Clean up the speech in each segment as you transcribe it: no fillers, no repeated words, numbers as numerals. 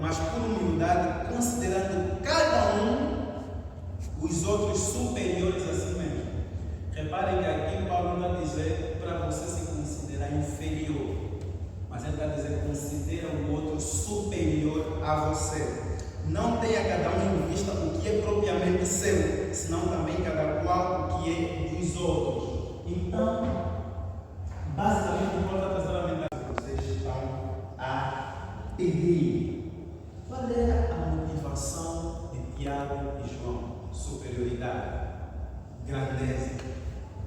mas por humildade, considerando cada um os outros superiores a si mesmo. Reparem que aqui Paulo não está a dizer para você se considerar inferior, mas ele está a dizer considera o outro superior a você. Não tenha cada um em vista o que é propriamente seu, senão também cada qual o que é dos outros. Então, basicamente, o Paulo está trazendo a mensagem que vocês estão a pedir. Qual é a motivação de Tiago e João? Superioridade, grandeza,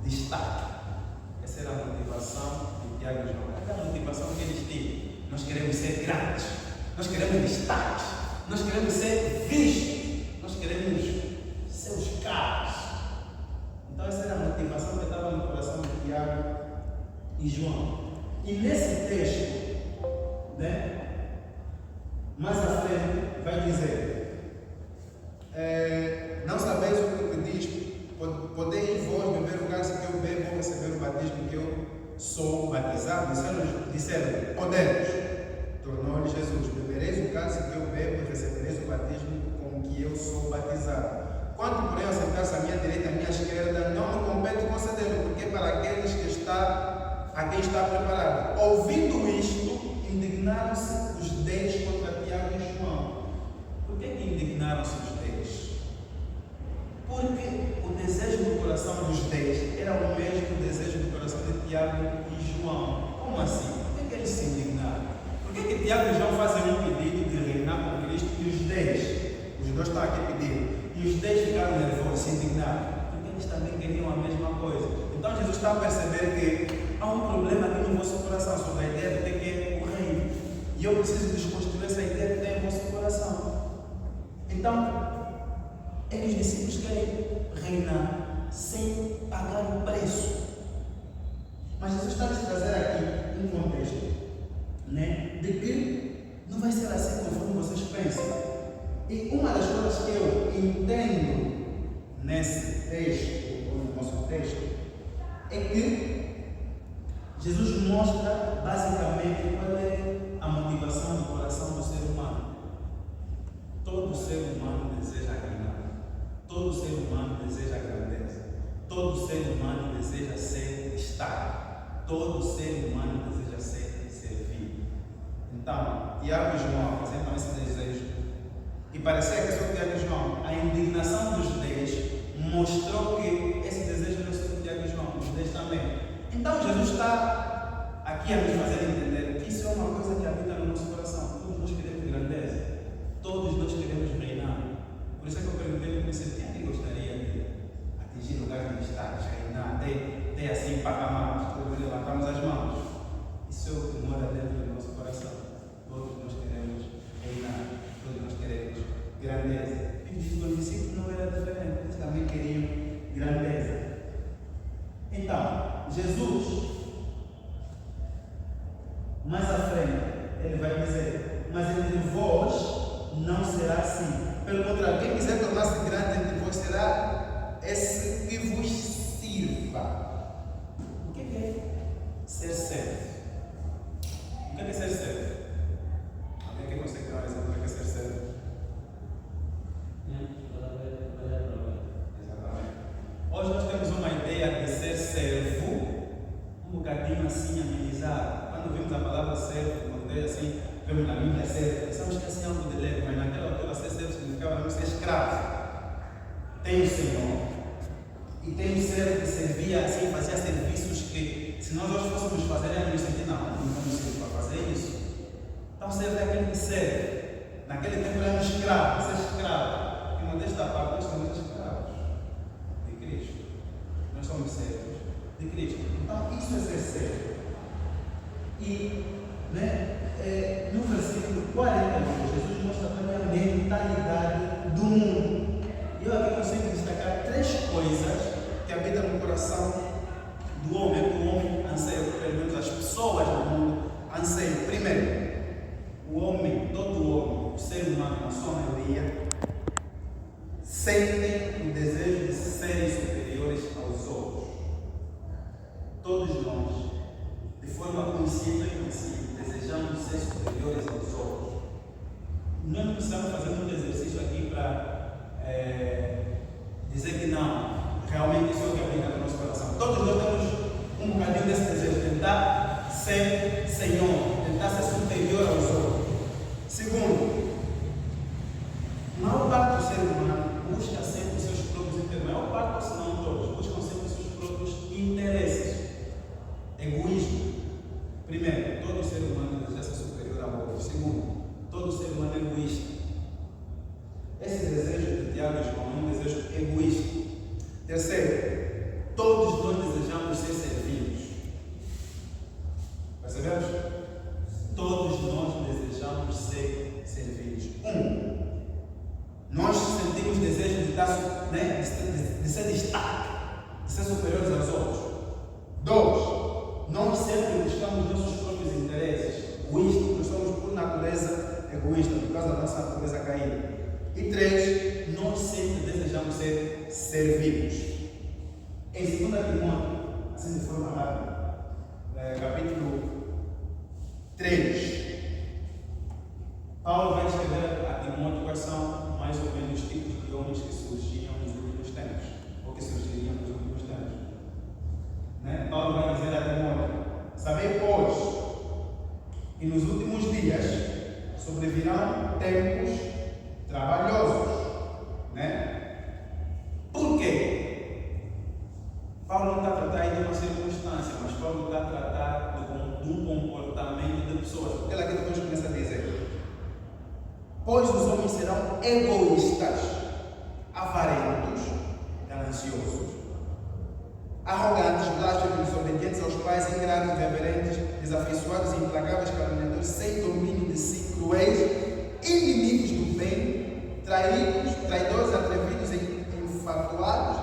destaque. Essa era a motivação de Tiago e João. Essa é a motivação que eles têm. Nós queremos ser grandes, nós queremos destaque, nós queremos ser vistos, nós queremos ser os caras. Então essa era a motivação que estava no coração de Tiago e João. E nesse texto, mais à frente, vai dizer: não sabeis o que pedis, podeis vós beber o cálice que eu bebo ou receber o batismo que eu sou batizado? Disseram, podemos. Tornou-lhe Jesus: bebereis o cálice que eu bebo e recebereis o batismo com que eu sou batizado. Quanto porém a sentar-se à minha direita e à minha esquerda, não me compete concedê-lo, porque é para aqueles a quem está preparado. Ouvindo isto, indignaram-se os 10 contra Tiago e João. Por que indignaram-se os 10? Porque o desejo do coração dos 10 era o mesmo desejo do coração de Tiago e João. Como assim? Por que eles se indignaram? Por que Tiago e João fazem um pedido de reinar com Cristo e os 2 estão aqui pedindo? E os 10 ficaram nervosos, se indignaram? Porque eles também queriam a mesma coisa. Então Jesus está a perceber que há um problema aqui no vosso coração sobre a ideia de ter que é o reino. E eu preciso desconstruir essa ideia que tem no vosso coração. Então, é que os discípulos querem reinar sem pagar o preço. Mas Jesus está a nos trazer aqui um contexto, de que não vai ser assim conforme vocês pensam. E uma das coisas que eu entendo nesse texto, ou no nosso texto, é que Jesus mostra basicamente qual é a motivação do coração do ser humano. Todo ser humano deseja reinar, todo ser humano deseja grandeza, todo ser humano deseja ser destaque, todo ser humano deseja ser servido. Então, Tiago e João apresentam esse desejo. E parecia que só Tiago e João, a indignação dos 10 mostrou que esse desejo não é só de Tiago e João, os 10 também. Então Jesus está aqui a nos fazer entender que isso é uma coisa que habita no nosso coração. Todos nós queremos grandeza, todos nós queremos reinar. Por isso é que eu perguntei no princípio: quem é que gostaria de atingir lugar de destaque, reinar, ter assim patamares? Todos levantamos as mãos. Isso é o que mora dentro do nosso coração. Todos nós queremos reinar, todos nós queremos grandeza. E os discípulos não era diferente, eles também queriam grandeza. Então, Jesus, mais à frente, ele vai dizer: mas entre vós não será assim. Pelo contrário, quem quiser tornar-se grande entre vós será esse que vos sirva. O que é ser servo? O que é ser servo? Alguém que consegue dar um exemplo do que é ser servo? Exatamente. Hoje nós temos uma ideia de ser servo um bocadinho assim amenizado. Quando vimos a palavra servo, quando assim, vemos na Bíblia servo, pensamos que assim é algo de leve, mas naquela altura ser servo significava não ser escravo. Tem o Senhor e tem o servo que servia assim, fazia serviços que, se nós hoje fôssemos fazer, era nos sentir, não vamos servir para fazer isso. Então servo é aquele que serve. Naquele tempo era um escravo, você é escravo. E modesta parte, nós somos escravos de Cristo. Nós somos servos de Cristo. Então isso é ser servo. E no versículo 49, Jesus mostra também a mentalidade do mundo. E eu aqui consigo destacar 3 coisas que habitam no coração do homem, que o homem anseia, pelo menos as pessoas do mundo anseiam. Primeiro, o homem, todo homem, o ser humano, na sua maioria, sentem o desejo de serem superiores aos outros. Todos nós, de forma consciente ou inconsciente, desejamos ser superiores aos outros. nós não precisamos fazer muito exercício aqui para dizer que não, realmente isso é o que habita no nosso coração. Todos nós temos um bocadinho desse desejo, tentar ser Senhor, tentar ser superior aos outros. Segundo, a maior parte do ser humano busca sempre os seus próprios interesses. A maior parte, se não todos, buscam sempre os seus próprios interesses. Egoísmo. Primeiro, todo ser humano deseja ser superior ao outro. Segundo, todo ser humano é egoísta. Esse desejo de Tiago e João é um desejo egoísta. Terceiro, todos nós desejamos ser servidos. Percebemos? Todos nós desejamos ser servidos. Nós sentimos desejo de, de ser destaque, de ser superiores aos outros. 2, nós sempre buscamos nossos próprios interesses. Egoístas, nós somos por natureza egoístas, por causa da nossa natureza caída. E 3, nós sempre desejamos ser servidos. Em 2 Timóteo, assim de forma rápida, capítulo 3, Paulo vai escrever a Timóteo quais são mais ou menos os tipos de homens que surgiam nos últimos tempos, ou que surgiriam nos últimos tempos. Paulo vai dizer a Timóteo: sabei, pois, que nos últimos dias sobrevirão tempos trabalhosos. Por quê? Paulo não está a tratar aí de uma circunstância, mas Paulo está a tratar de um comportamento de pessoas. Porque ele aqui depois começa a dizer: pois os homens serão egoístas, avarentos, gananciosos, arrogantes, blasfemos, desobedientes aos pais, ingratos, irreverentes, desafeiçoados, implacáveis, caluniadores, sem domínio de si, cruéis, inimigos do bem, traidores, atrevidos, enfatuados,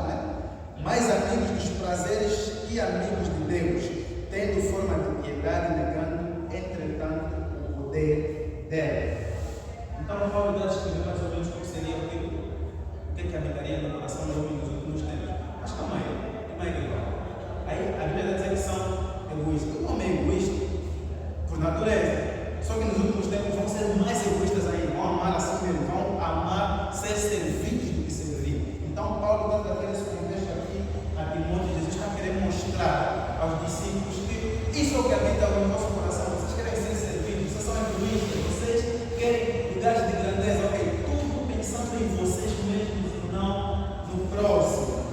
mais amigos dos prazeres que amigos de Deus, tendo forma de piedade, negando, entretanto, o poder dela. Então, Paulo está a escrever mais ou menos como seria o que habitaria no coração do homem nos últimos tempos. Mas calma aí, aí a Bíblia diz que são egoístas. O homem é egoísta por natureza. Só que nos últimos tempos vão ser mais egoístas ainda, vão amar assim mesmo, vão amar ser servidos do que servir. Então, Paulo está trazendo esse contexto aqui a Timóteo. Jesus está querendo mostrar aos discípulos que isso é o que habita no nosso coração. Vocês querem ser servidos, vocês são egoístas, vocês querem lugares de grandeza, ok? Tudo pensando em vocês mesmos e não no próximo.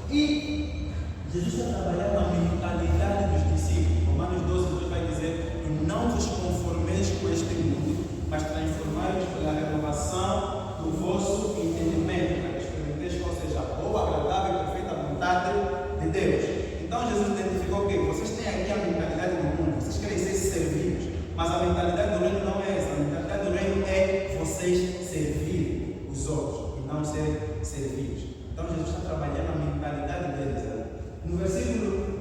E Jesus está trabalhando na mentalidade dos discípulos. Romanos 12 vai dizer: não vos conformeis com este mundo, mas transformai-vos pela renovação do vosso entendimento, para que experimenteis qual seja a boa, agradável e perfeita vontade de Deus. Então Jesus identificou que vocês têm aqui a mentalidade do mundo, vocês querem ser servidos, mas a mentalidade do reino não é essa. A mentalidade do reino é vocês servirem os outros e não serem servidos. Então Jesus está trabalhando a mentalidade deles. No versículo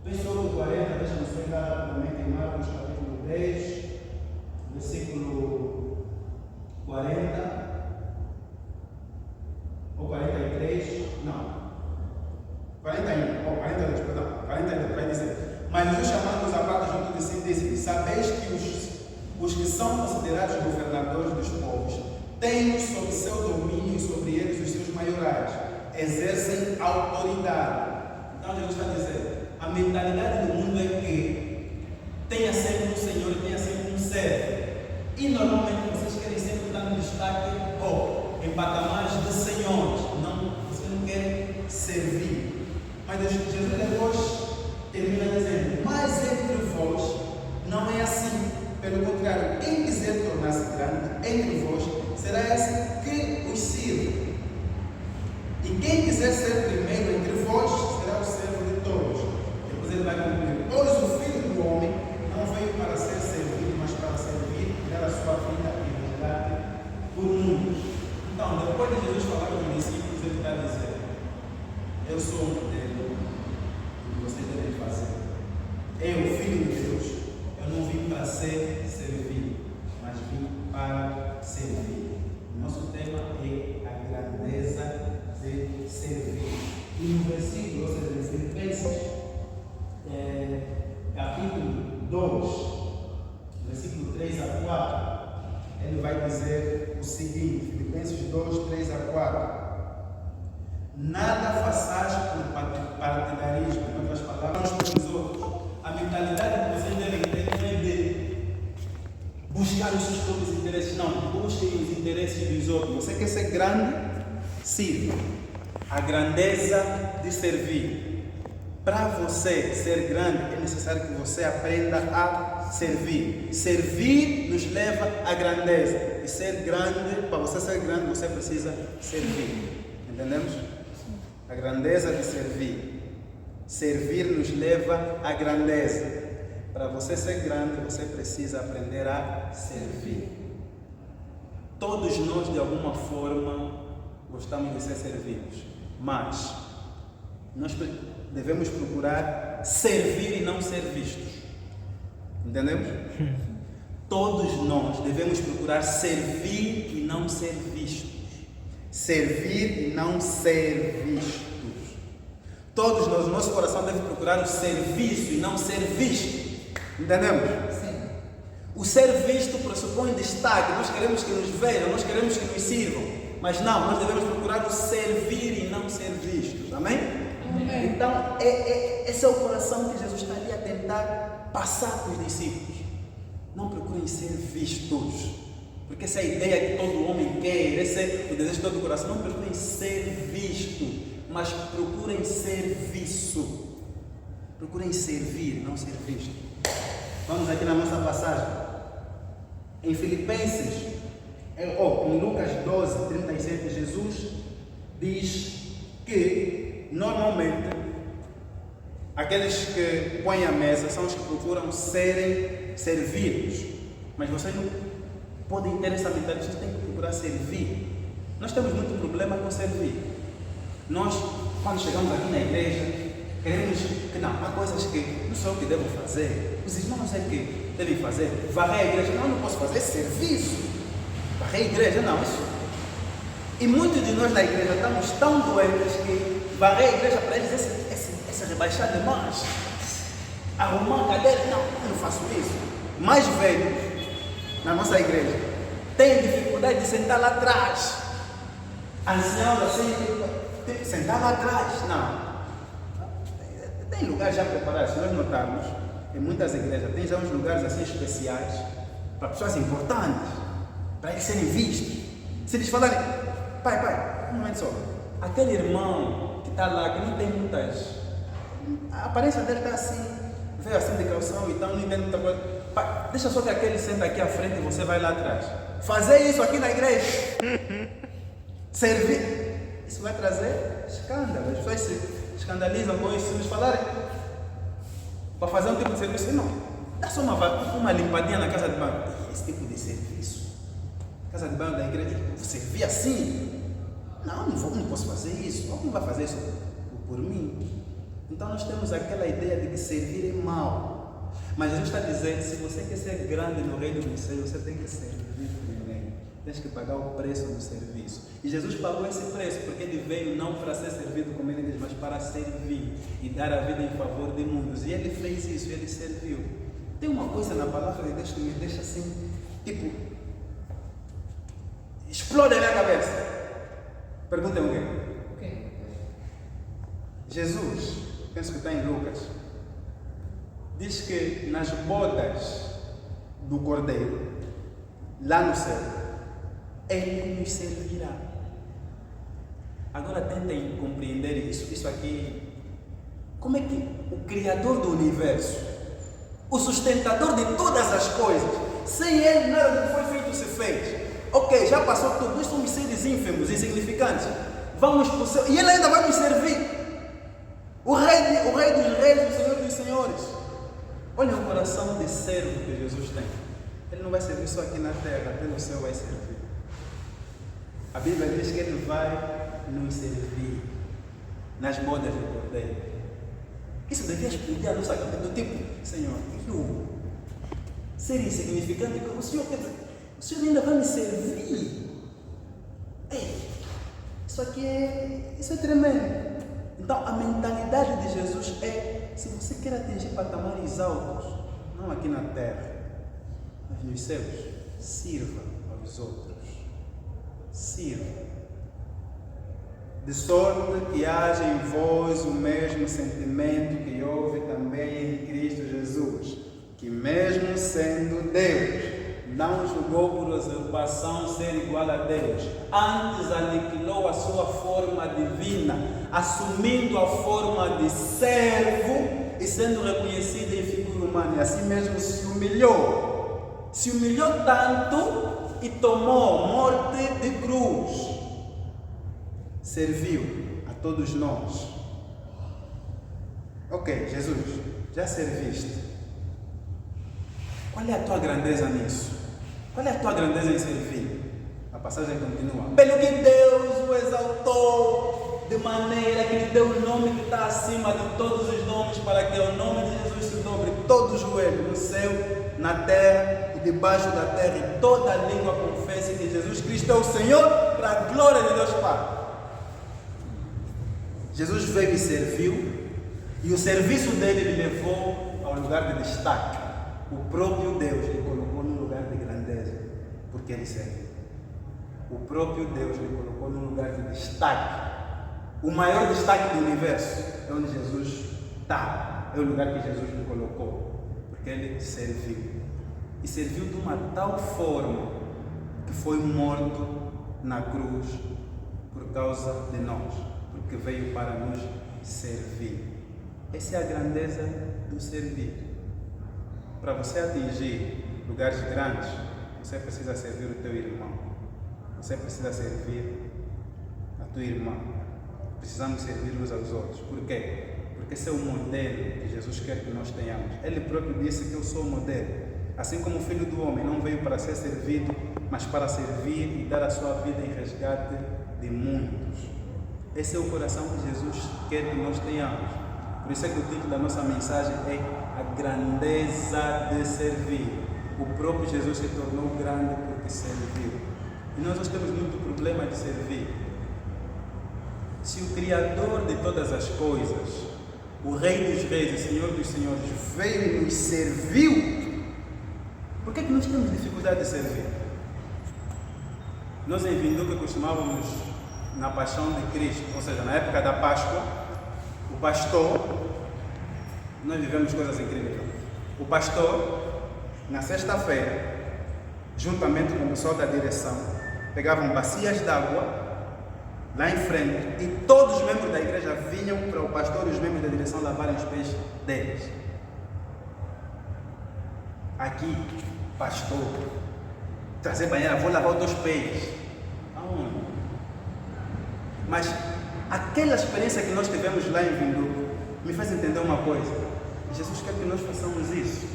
versículo 40, deixa-nos pegar rapidamente em Marcos capítulo 10, versículo 40 ou 43, não, 41, ou 42, perdão, 42, vai dizer: mas Jesus, chamando-os à parte junto de si, disse: sabeis que os que são considerados governadores dos povos têm sob seu domínio e sobre eles os seus maiorais, exercem autoridade. Então Jesus está dizendo: a mentalidade do mundo é que tenha sempre um Senhor e tenha sempre um servo. E normalmente vocês querem sempre estar no destaque ou em patamares de senhores. Não, vocês não querem servir. Mas Jesus depois termina dizendo: mas entre vós não é assim. Pelo contrário, quem quiser tornar-se grande entre vós será esse que os sirva. E quem quiser ser primeiro entre vós será o servo de todos. Depois ele vai concluir: pois o Filho do Homem não veio para ser servido, mas para servir e dar a sua vida em resgate por muitos. Então, depois de Jesus falar com os discípulos, ele está dizendo: eu sou o modelo do que vocês devem fazer. Eu, Filho de Deus, eu não vim para ser servido, mas vim para servir. O nosso tema é a grandeza de servir. E no versículo, ou seja, em Filipenses, capítulo 2, versículo 3 a 4, observar, ele vai dizer o seguinte, Filipenses 2, 3 a 4. Nada façais por partidarismo, em outras palavras, a mentalidade que vocês devem ter não é de buscar os seus próprios interesses, não, busquem os interesses dos outros. Você quer ser grande? Sirva. A grandeza de servir. Para você ser grande, é necessário que você aprenda a servir. Servir nos leva à grandeza. E ser grande, para você ser grande, você precisa servir. Entendemos? A grandeza de servir. Servir nos leva à grandeza. Para você ser grande, você precisa aprender a servir. Todos nós, de alguma forma, gostamos de ser servidos. Mas nós devemos procurar servir e não ser vistos. Entendemos? Todos nós devemos procurar servir e não ser vistos. Servir e não ser vistos. Todos nós, o nosso coração deve procurar o serviço e não ser visto. Entendemos? Sim. O ser visto pressupõe destaque. Nós queremos que nos vejam, nós queremos que nos sirvam. Mas não, nós devemos procurar o servir e não ser vistos. Amém? Amém. Então, esse é o coração que Jesus está ali a tentar passar para os discípulos. Não procurem ser vistos. Porque essa é a ideia que todo homem quer, esse é o desejo de todo o coração. Não procurem ser vistos, mas procurem serviço. Procurem servir, não ser visto. Vamos aqui na nossa passagem. Em Filipenses, em Lucas 12, 37, Jesus diz que normalmente aqueles que põem a mesa são os que procuram serem servidos. Mas vocês não podem ter essa mentalidade, vocês têm que procurar servir. Nós temos muito problema com servir. Nós, quando chegamos aqui na igreja, queremos que não, há coisas que não sou eu que devo fazer. Os irmãos é que devem fazer. Varrer a igreja, não posso fazer serviço. Varrer a igreja, não, isso. E muitos de nós na igreja estamos tão doentes que varrer a igreja para eles é rebaixar demais. Arrumar a cadeira, não, eu não faço isso. Mais velhos na nossa igreja têm dificuldade de sentar lá atrás. Anciãos assim, sentar lá atrás, não. Tem lugares já preparados, se nós notarmos, em muitas igrejas tem já uns lugares assim especiais para pessoas importantes, para eles serem vistos. Se eles falarem, pai, um momento só, aquele irmão que está lá, que não tem muitas, a aparência dele está assim, veio assim de calção e tal, não entende muita coisa. Pai, deixa só que aquele senta aqui à frente e você vai lá atrás. Fazer isso aqui na igreja, servir, isso vai trazer escândalo. As pessoas se escandalizam com isso. Se nos falarem para fazer um tipo de serviço, não, dá só uma limpadinha na casa de banho. Esse tipo de serviço, casa de banho da igreja, você servir assim? Não posso fazer isso. Como vai fazer isso por mim? Então nós temos aquela ideia de que servir é mal. Mas Jesus está dizendo, se você quer ser grande no reino dos céus, você tem que servir primeiro. Tens que pagar o preço do serviço. E Jesus pagou esse preço porque ele veio não para ser servido como ele diz, mas para servir e dar a vida em favor de muitos. E ele fez isso, ele serviu. Tem uma coisa na palavra de Deus que me deixa assim, tipo, explode a minha cabeça. Perguntem o quê? Jesus, penso que está em Lucas, diz que nas bodas do Cordeiro, lá no céu, ele nos servirá. Agora tentem compreender isso aqui. Como é que o Criador do Universo, o sustentador de todas as coisas, sem ele nada do que foi feito se fez. Ok, já passou tudo, nós somos seres ínfimos, insignificantes. Vamos para o céu e ele ainda vai nos servir. O rei dos reis, o Senhor dos senhores. Olha o coração de servo que Jesus tem. Ele não vai servir só aqui na terra, até no céu vai servir. A Bíblia diz que ele vai nos servir nas bodas do Cordeiro. Isso devia explodir a nossa cabeça, do tipo, Senhor, eu ser insignificante, o Senhor ainda vai me servir. Ei, isso é tremendo. Então a mentalidade de Jesus é, se você quer atingir patamares altos, não aqui na terra, mas nos céus, sirva aos outros. Sirva. De sorte que haja em vós o mesmo sentimento que houve também em Cristo Jesus, que mesmo sendo Deus, não julgou por usurpação ser igual a Deus, antes aniquilou a sua forma divina, assumindo a forma de servo e sendo reconhecido em figura humana, e assim mesmo se humilhou tanto e tomou morte de cruz. Serviu a todos nós. Ok, Jesus, já serviste. Qual é a tua grandeza nisso? Qual é a tua grandeza em servir? A passagem continua. Pelo que Deus o exaltou de maneira que lhe deu o nome que está acima de todos os nomes, para que ao nome de Jesus se dobre todo o joelho, no céu, na terra e debaixo da terra, e toda a língua confesse que Jesus Cristo é o Senhor, para a glória de Deus Pai. Jesus veio e serviu, e o serviço dele lhe levou ao lugar de destaque. O próprio Deus lhe colocou num lugar de grandeza, porque ele serviu. O próprio Deus lhe colocou num lugar de destaque. O maior destaque do universo é onde Jesus está, é o lugar que Jesus lhe colocou, porque ele serviu. E serviu de uma tal forma que foi morto na cruz por causa de nós, porque veio para nos servir. Essa é a grandeza do servir. Para você atingir lugares grandes, você precisa servir o teu irmão. Você precisa servir a tua irmã. Precisamos servir uns aos outros. Por quê? Porque esse é o modelo que Jesus quer que nós tenhamos. Ele próprio disse que eu sou o modelo. Assim como o Filho do Homem não veio para ser servido, mas para servir e dar a sua vida em resgate de muitos. Esse é o coração que Jesus quer que nós tenhamos. Por isso é que o título da nossa mensagem é A Grandeza de Servir. O próprio Jesus se tornou grande porque serviu. E nós temos muito problema de servir. Se o Criador de todas as coisas, o Rei dos Reis e Senhor dos Senhores, veio e nos serviu, por que nós temos dificuldade de servir? Nós em Vinduca costumávamos, na Paixão de Cristo, ou seja, na época da Páscoa, o pastor, nós vivemos coisas incríveis. O pastor, na sexta-feira, juntamente com o pessoal da direção, pegavam bacias d'água lá em frente e todos os membros da igreja vinham para o pastor e os membros da direção lavarem os pés deles. Aqui, pastor, trazer banheira, vou lavar os teus pés. Aonde? Mas aquela experiência que nós tivemos lá em Vinduca me faz entender uma coisa. Jesus quer que nós façamos isso.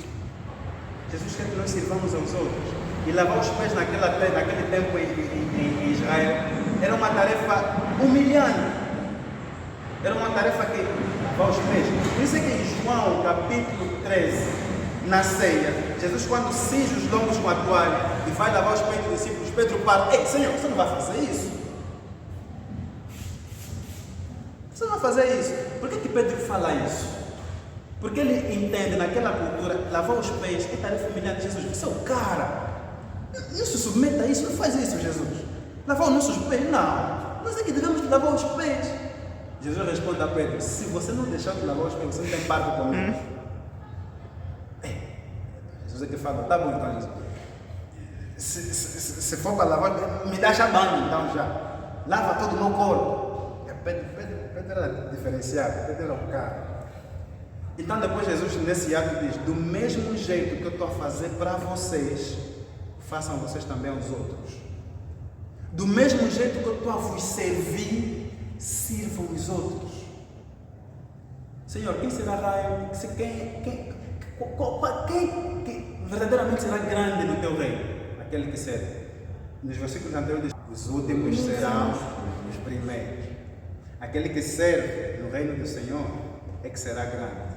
Jesus quer que nós sirvamos aos outros. E lavar os pés naquele tempo em Israel era uma tarefa humilhante. Era uma tarefa que lavar os pés. Por isso é que em João capítulo 13, na ceia, Jesus, quando cinge os lombos com a toalha e vai lavar os pés dos discípulos, Pedro para: Ei, Senhor, você não vai fazer isso? Você não vai fazer isso. Por que Pedro fala isso? Porque ele entende naquela cultura, lavar os pés é tarefa humilhante. Jesus, você é o cara. Não se submeta a isso, não faz isso, Jesus. Lavar os nossos pés, não. Nós é que devemos lavar os pés. Jesus responde a Pedro: se você não deixar de lavar os pés, você não tem parte comigo. Jesus é que fala: tá bom então, Jesus. Se for para lavar, me dá banho então já. Lava todo o meu corpo. Pedro era diferenciado, Pedro era um cara. Então depois Jesus nesse ato diz: do mesmo jeito que eu estou a fazer para vocês, façam vocês também aos outros. Do mesmo jeito que eu estou a vos servir, sirvam os outros. Senhor, quem será quem verdadeiramente será grande no teu reino? Aquele que serve. Nos versículos anteriores diz: os últimos serão os primeiros. Aquele que serve no reino do Senhor é que será grande.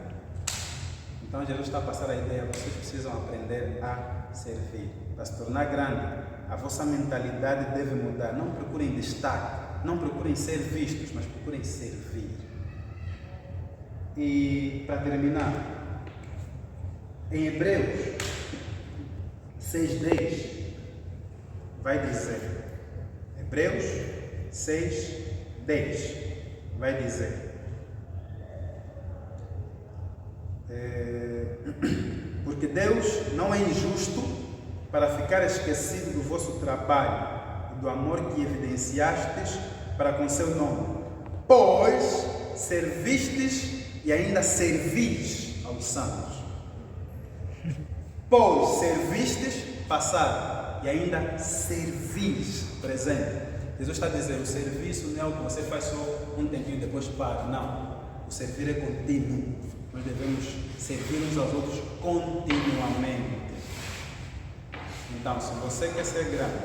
Então Jesus está a passar a ideia: vocês precisam aprender a servir. Para se tornar grande, a vossa mentalidade deve mudar. Não procurem destaque, não procurem ser vistos, mas procurem servir. E para terminar, em Hebreus 6:10, vai dizer, Hebreus 6, 10, vai dizer, porque Deus não é injusto para ficar esquecido do vosso trabalho e do amor que evidenciastes para com seu nome, pois servistes e ainda servis aos santos. Pois servistes, passado, e ainda servis, presente. Jesus está dizendo, o serviço não é o que você faz só um tempinho e depois para. Não. O servir é contínuo. Nós devemos servir uns aos outros continuamente. Então, se você quer ser grande,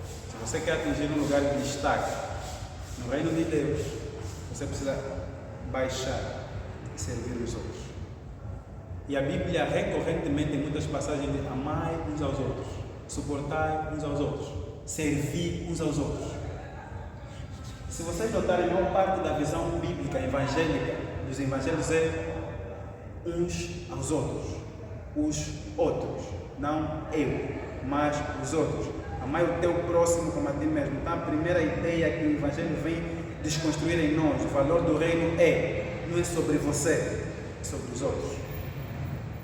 se você quer atingir um lugar de destaque no reino de Deus, você precisa baixar e servir os outros. E a Bíblia recorrentemente, em muitas passagens, diz: amai uns aos outros, suportai uns aos outros, servir uns aos outros. Se vocês notarem, a maior parte da visão bíblica evangélica dos evangelhos é uns aos outros, os outros, não eu, mas os outros. Amai o teu próximo como a ti mesmo. Então, a primeira ideia que o evangelho vem desconstruir em nós, o valor do reino não é sobre você, é sobre os outros.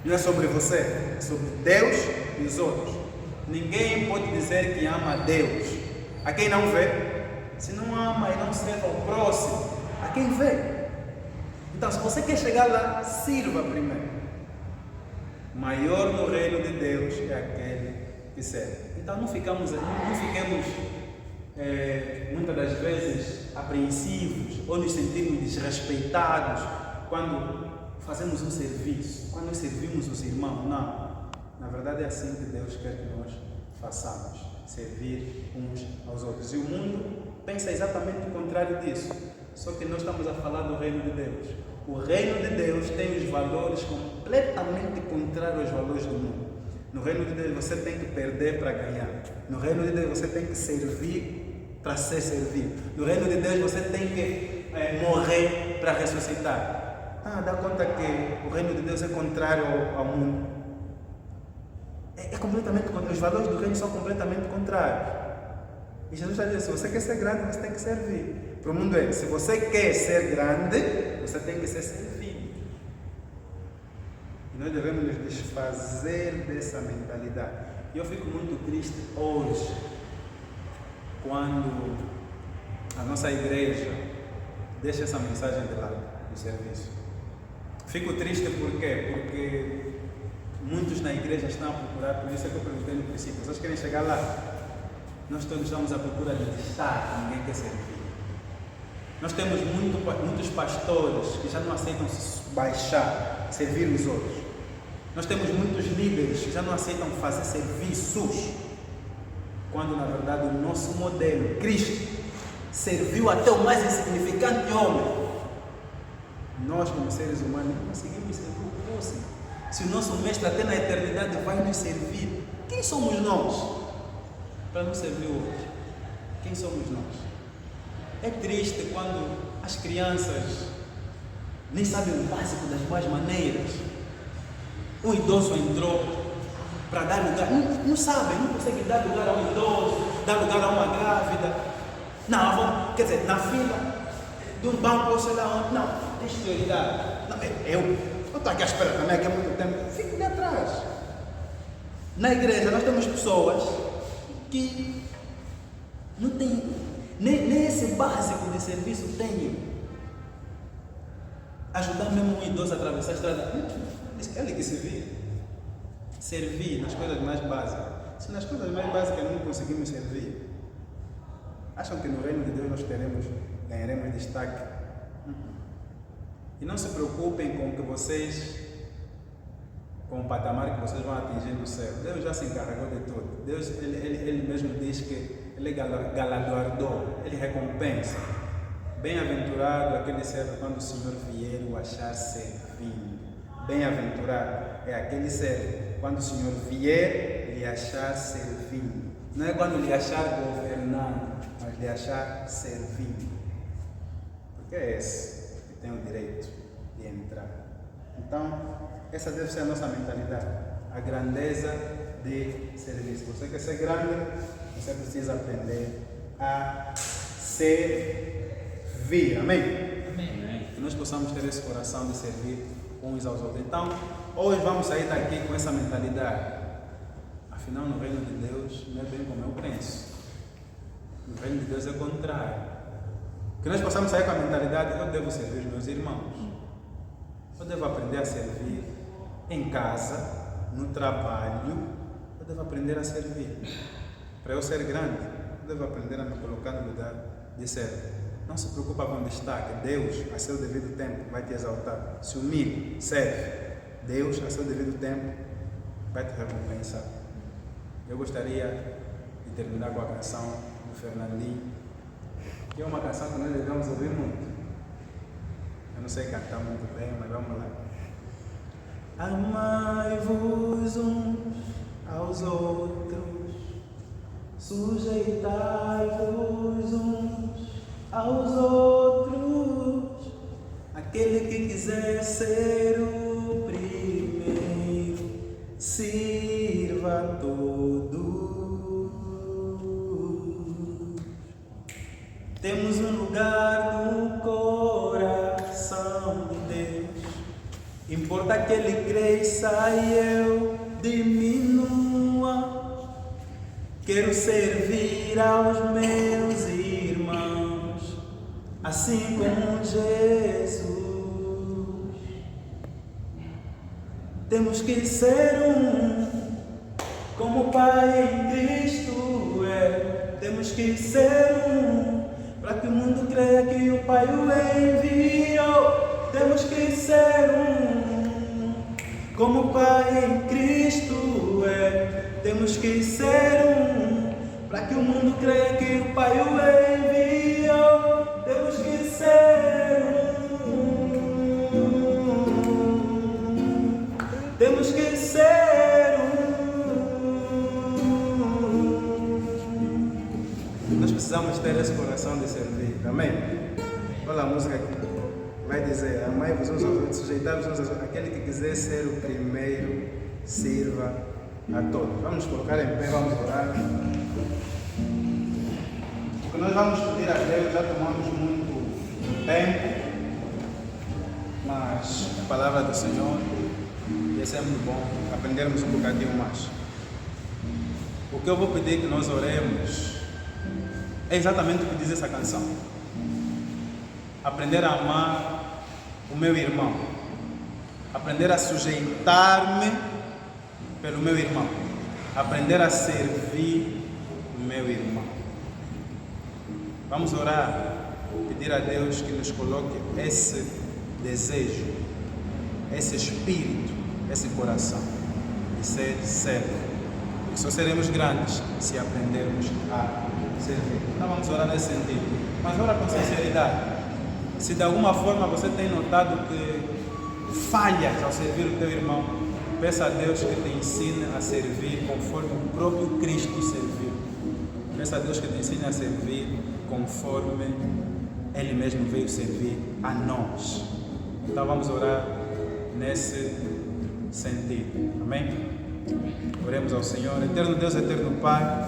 Não é sobre você, é sobre Deus e os outros. Ninguém pode dizer que ama a Deus a quem não vê. Se não ama e não serve ao próximo, a quem vê. Então, se você quer chegar lá, sirva primeiro. Maior no reino de Deus é aquele que serve. Então, não fiquemos muitas das vezes apreensivos ou nos sentimos desrespeitados quando fazemos um serviço, quando nós servimos os irmãos. Não. Na verdade, é assim que Deus quer que nós façamos. Servir uns aos outros. E o mundo pensa exatamente o contrário disso. Só que nós estamos a falar do reino de Deus. O reino de Deus tem os valores completamente contrários aos valores do mundo. No reino de Deus você tem que perder para ganhar. No reino de Deus você tem que servir para ser servido. No reino de Deus você tem que morrer para ressuscitar. Dá conta que o reino de Deus é contrário ao mundo. É completamente contrário. Os valores do reino são completamente contrários. E Jesus está dizendo, se você quer ser grande, você tem que servir. Para o mundo se você quer ser grande, você tem que ser servido. E nós devemos nos desfazer dessa mentalidade. E eu fico muito triste hoje, quando a nossa igreja deixa essa mensagem de lado, do serviço. Fico triste por quê? Porque muitos na igreja estão a procurar, por isso é que eu perguntei no princípio, vocês querem chegar lá? Nós todos estamos à procura de destaque, ninguém quer servir. Nós temos muitos pastores que já não aceitam se baixar, servir os outros. Nós temos muitos líderes que já não aceitam fazer serviços, quando na verdade o nosso modelo, Cristo, serviu até o mais insignificante homem. Nós, como seres humanos, não conseguimos servir o próximo. Se o nosso mestre até na eternidade vai nos servir, quem somos nós para não servir o outro? Quem somos nós? É triste quando as crianças nem sabem o básico das boas maneiras. Um idoso entrou para dar lugar, não sabem, não conseguem dar lugar a um idoso, dar lugar a uma grávida. Não, quer dizer, na fila de um banco ou sei lá onde, não, deixa prioridade. Não, eu estou aqui à espera também, aqui há muito tempo, fico ali atrás. Na igreja nós temos pessoas que não têm nem esse básico de serviço tem. Ajudar mesmo um idoso a atravessar a estrada, ele que se vira. Servir nas coisas mais básicas. Se nas coisas mais básicas não conseguimos servir, acham que no reino de Deus nós ganharemos destaque? E não se preocupem com o que vocês, com o patamar que vocês vão atingir no céu. Deus já se encarregou de tudo. Deus, ele mesmo diz que Ele é galardoador, Ele recompensa. Bem-aventurado aquele servo quando o Senhor vier o achar servindo. Bem-aventurado é aquele servo quando o Senhor vier lhe achar servindo. Não é quando lhe achar governando, mas lhe achar servindo. Porque é esse que tem o direito de entrar. Então, essa deve ser a nossa mentalidade. A grandeza de servir. Se você quer ser grande, você precisa aprender a servir. Amém? Amém. Que nós possamos ter esse coração de servir uns aos outros. Então, hoje vamos sair daqui com essa mentalidade. Afinal, no reino de Deus não é bem como eu penso. No reino de Deus é o contrário. Que nós possamos sair com a mentalidade: eu devo servir os meus irmãos. Eu devo aprender a servir em casa, no trabalho. Eu devo aprender a servir. Para eu ser grande, eu devo aprender a me colocar no lugar de servo. Não se preocupa com destaque. Deus, a seu devido tempo, vai te exaltar. Se humilhe, serve. Deus, a seu devido tempo, vai te recompensar. Eu gostaria de terminar com a canção do Fernandinho, que é uma canção que nós devemos ouvir muito. Eu não sei cantar muito bem, mas vamos lá. Amai-vos uns aos outros, sujeitai-vos uns aos outros. Aquele que quiser ser o primeiro, sirva a todos. Temos um lugar no coração de Deus. Importa que Ele cresça e eu diminua. Quero servir aos meus irmãos, assim como Jesus. Temos que ser um, como o Pai em Cristo é. Temos que ser um, para que o mundo creia que o Pai o enviou. Temos que ser um, como o Pai em Cristo é. Temos que ser um, para que o mundo creia que o Pai o enviou. Temos que ser um, temos que ser um. Nós precisamos ter esse coração de servir, amém? Olha a música aqui. Vai dizer: amai-vos uns aos outros, sujeitai-vos uns aos outros. Aquele que quiser ser o primeiro, sirva a todos. Vamos nos colocar em pé, vamos orar. O que nós vamos pedir a Deus, já tomamos muito tempo, mas a palavra do Senhor, e é sempre bom aprendermos um bocadinho mais. O que eu vou pedir que nós oremos é exatamente o que diz essa canção. Aprender a amar o meu irmão. Aprender a sujeitar-me pelo meu irmão. Aprender a servir o meu irmão. Vamos orar, pedir a Deus que nos coloque esse desejo, esse espírito, esse coração de ser servo. Porque só seremos grandes se aprendermos a servir. Então vamos orar nesse sentido. Mas ora com sinceridade. Se de alguma forma você tem notado que falhas ao servir o teu irmão, peça a Deus que te ensine a servir conforme o próprio Cristo serviu. Peça a Deus que te ensine a servir conforme Ele mesmo veio servir a nós. Então vamos orar nesse sentido. Amém? Oremos ao Senhor. Eterno Deus, eterno Pai,